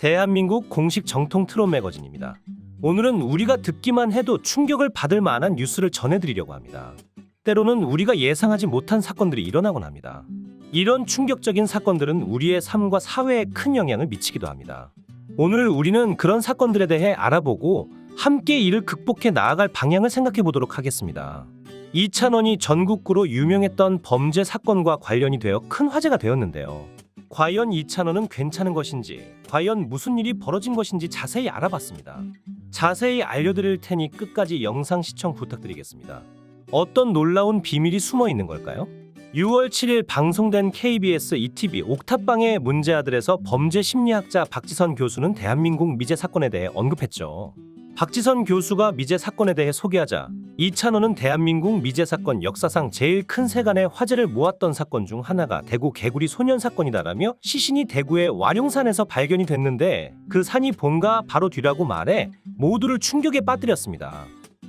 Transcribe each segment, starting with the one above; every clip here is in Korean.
대한민국 공식 정통 트롯 매거진입니다. 오늘은 우리가 듣기만 해도 충격을 받을 만한 뉴스를 전해드리려고 합니다. 때로는 우리가 예상하지 못한 사건들이 일어나곤 합니다. 이런 충격적인 사건들은 우리의 삶과 사회에 큰 영향을 미치기도 합니다. 오늘 우리는 그런 사건들에 대해 알아보고 함께 이를 극복해 나아갈 방향을 생각해 보도록 하겠습니다. 이찬원이 전국구로 유명했던 범죄 사건과 관련이 되어 큰 화제가 되었는데요. 과연 이찬원은 괜찮은 것인지, 과연 무슨 일이 벌어진 것인지 자세히 알아봤습니다. 자세히 알려드릴 테니 끝까지 영상 시청 부탁드리겠습니다. 어떤 놀라운 비밀이 숨어 있는 걸까요? 6월 7일 방송된 KBS ETV 옥탑방의 문제아들에서 범죄 심리학자 박지선 교수는 대한민국 미제 사건에 대해 언급했죠. 박지선 교수가 미제 사건에 대해 소개하자 이찬원은 대한민국 미제 사건 역사상 제일 큰 세간의 화제를 모았던 사건 중 하나가 대구 개구리 소년 사건이다라며 시신이 대구의 와룡산에서 발견이 됐는데 그 산이 본가 바로 뒤라고 말해 모두를 충격에 빠뜨렸습니다.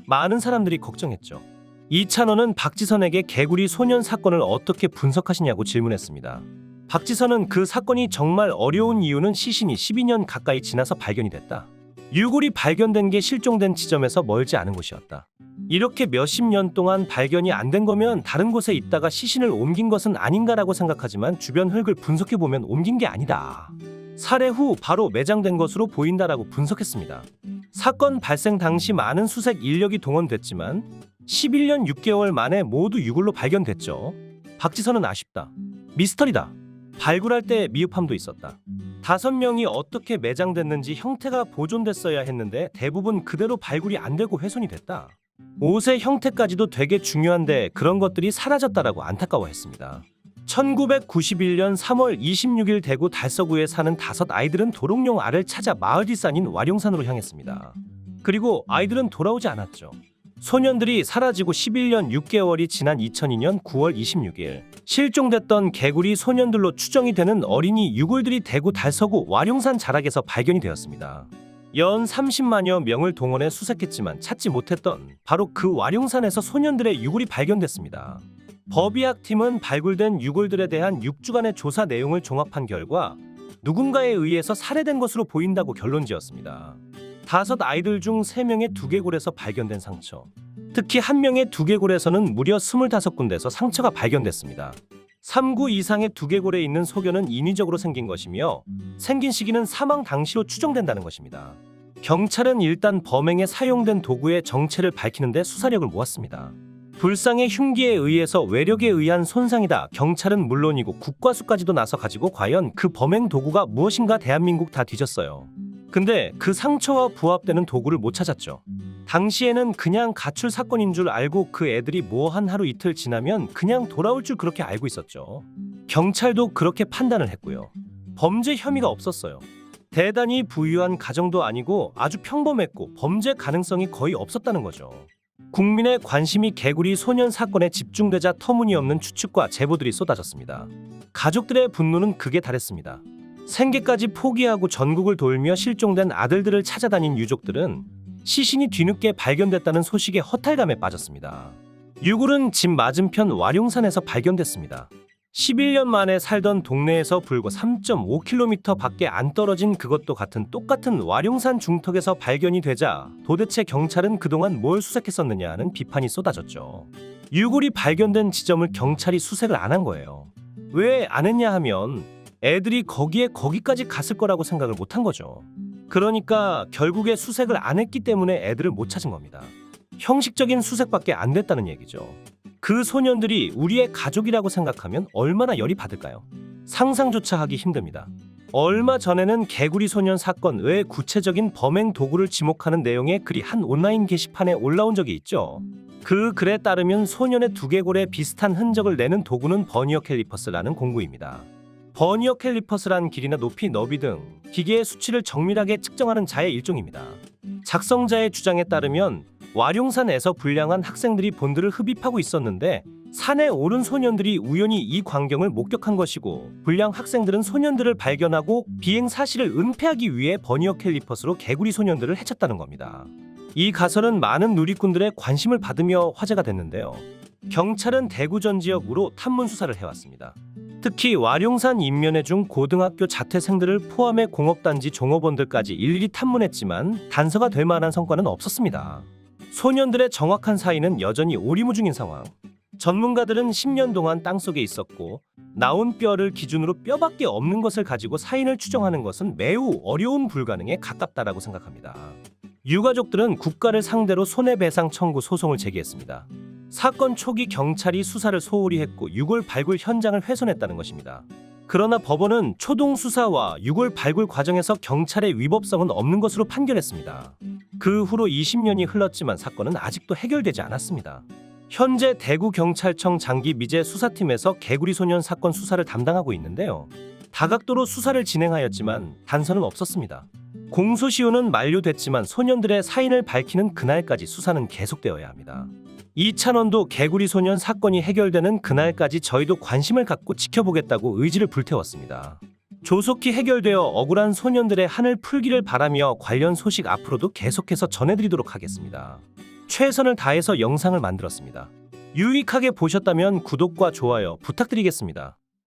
많은 사람들이 걱정했죠. 이찬원은 박지선에게 개구리 소년 사건을 어떻게 분석하시냐고 질문했습니다. 박지선은 그 사건이 정말 어려운 이유는 시신이 12년 가까이 지나서 발견이 됐다. 유골이 발견된 게 실종된 지점에서 멀지 않은 곳이었다. 이렇게 몇십 년 동안 발견이 안 된 거면 다른 곳에 있다가 시신을 옮긴 것은 아닌가라고 생각하지만 주변 흙을 분석해보면 옮긴 게 아니다. 살해 후 바로 매장된 것으로 보인다라고 분석했습니다. 사건 발생 당시 많은 수색 인력이 동원됐지만 11년 6개월 만에 모두 유골로 발견됐죠. 박지선은 아쉽다. 미스터리다. 발굴할 때 미흡함도 있었다. 5명이 어떻게 매장됐는지 형태가 보존됐어야 했는데 대부분 그대로 발굴이 안 되고 훼손이 됐다. 옷의 형태까지도 되게 중요한데 그런 것들이 사라졌다라고 안타까워했습니다. 1991년 3월 26일 대구 달서구에 사는 5아이들은 도롱뇽 알을 찾아 마을 뒷산인 와룡산으로 향했습니다. 그리고 아이들은 돌아오지 않았죠. 소년들이 사라지고 11년 6개월이 지난 2002년 9월 26일 실종됐던 개구리 소년들로 추정이 되는 어린이 유골들이 대구 달서구 와룡산 자락에서 발견이 되었습니다. 연 30만여 명을 동원해 수색했지만 찾지 못했던 바로 그 와룡산에서 소년들의 유골이 발견됐습니다. 법의학팀은 발굴된 유골들에 대한 6주간의 조사 내용을 종합한 결과 누군가에 의해서 살해된 것으로 보인다고 결론지었습니다. 5아이들 중 3명의 두개골에서 발견된 상처, 특히 1명의 두개골에서는 무려 25군데에서 상처가 발견됐습니다. 3구 이상의 두개골에 있는 소견은 인위적으로 생긴 것이며 생긴 시기는 사망 당시로 추정된다는 것입니다. 경찰은 일단 범행에 사용된 도구의 정체를 밝히는 데 수사력을 모았습니다. 불상의 흉기에 의해서 외력에 의한 손상이다. 경찰은 물론이고 국과수까지도 나서 가지고 과연 그 범행 도구가 무엇인가 대한민국 다 뒤졌어요. 근데 그 상처와 부합되는 도구를 못 찾았죠. 당시에는 그냥 가출 사건인 줄 알고 그 애들이 뭐 한 하루 이틀 지나면 그냥 돌아올 줄 그렇게 알고 있었죠. 경찰도 그렇게 판단을 했고요. 범죄 혐의가 없었어요. 대단히 부유한 가정도 아니고 아주 평범했고 범죄 가능성이 거의 없었다는 거죠. 국민의 관심이 개구리 소년 사건에 집중되자 터무니없는 추측과 제보들이 쏟아졌습니다. 가족들의 분노는 극에 달했습니다. 생계까지 포기하고 전국을 돌며 실종된 아들들을 찾아다닌 유족들은 시신이 뒤늦게 발견됐다는 소식에 허탈감에 빠졌습니다. 유골은 집 맞은편 와룡산에서 발견됐습니다. 11년 만에 살던 동네에서 불과 3.5km 밖에 안 떨어진 그것도 같은 똑같은 와룡산 중턱에서 발견이 되자 도대체 경찰은 그동안 뭘 수색했었느냐 하는 비판이 쏟아졌죠. 유골이 발견된 지점을 경찰이 수색을 안 한 거예요. 왜 안 했냐 하면 애들이 거기까지 갔을 거라고 생각을 못 한 거죠. 그러니까 결국에 수색을 안 했기 때문에 애들을 못 찾은 겁니다. 형식적인 수색밖에 안 됐다는 얘기죠. 그 소년들이 우리의 가족이라고 생각하면 얼마나 열이 받을까요? 상상조차 하기 힘듭니다. 얼마 전에는 개구리 소년 사건 외에 구체적인 범행 도구를 지목하는 내용의 글이 한 온라인 게시판에 올라온 적이 있죠. 그 글에 따르면 소년의 두개골에 비슷한 흔적을 내는 도구는 버니어 캘리퍼스라는 공구입니다. 버니어 캘리퍼스란 길이나 높이, 너비 등 기계의 수치를 정밀하게 측정하는 자의 일종입니다. 작성자의 주장에 따르면 와룡산에서 불량한 학생들이 본드를 흡입하고 있었는데 산에 오른 소년들이 우연히 이 광경을 목격한 것이고 불량 학생들은 소년들을 발견하고 비행 사실을 은폐하기 위해 버니어 캘리퍼스로 개구리 소년들을 해쳤다는 겁니다. 이 가설은 많은 누리꾼들의 관심을 받으며 화제가 됐는데요. 경찰은 대구 전 지역으로 탐문 수사를 해왔습니다. 특히 와룡산 인면회 중 고등학교 자퇴생들을 포함해 공업단지 종업원들까지 일일이 탐문했지만 단서가 될 만한 성과는 없었습니다. 소년들의 정확한 사이는 여전히 오리무중인 상황. 전문가들은 10년 동안 땅속에 있었고 나온 뼈를 기준으로 뼈밖에 없는 것을 가지고 사인을 추정하는 것은 매우 어려운 불가능에 가깝다라고 생각합니다. 유가족들은 국가를 상대로 손해배상 청구 소송을 제기했습니다. 사건 초기 경찰이 수사를 소홀히 했고 유골 발굴 현장을 훼손했다는 것입니다. 그러나 법원은 초동 수사와 유골 발굴 과정에서 경찰의 위법성은 없는 것으로 판결했습니다. 그 후로 20년이 흘렀지만 사건은 아직도 해결되지 않았습니다. 현재 대구경찰청 장기 미제 수사팀에서 개구리 소년 사건 수사를 담당하고 있는데요. 다각도로 수사를 진행하였지만 단서는 없었습니다. 공소시효는 만료됐지만 소년들의 사인을 밝히는 그날까지 수사는 계속되어야 합니다. 이찬원도 개구리 소년 사건이 해결되는 그날까지 저희도 관심을 갖고 지켜보겠다고 의지를 불태웠습니다. 조속히 해결되어 억울한 소년들의 한을 풀기를 바라며 관련 소식 앞으로도 계속해서 전해드리도록 하겠습니다. 최선을 다해서 영상을 만들었습니다. 유익하게 보셨다면 구독과 좋아요 부탁드리겠습니다.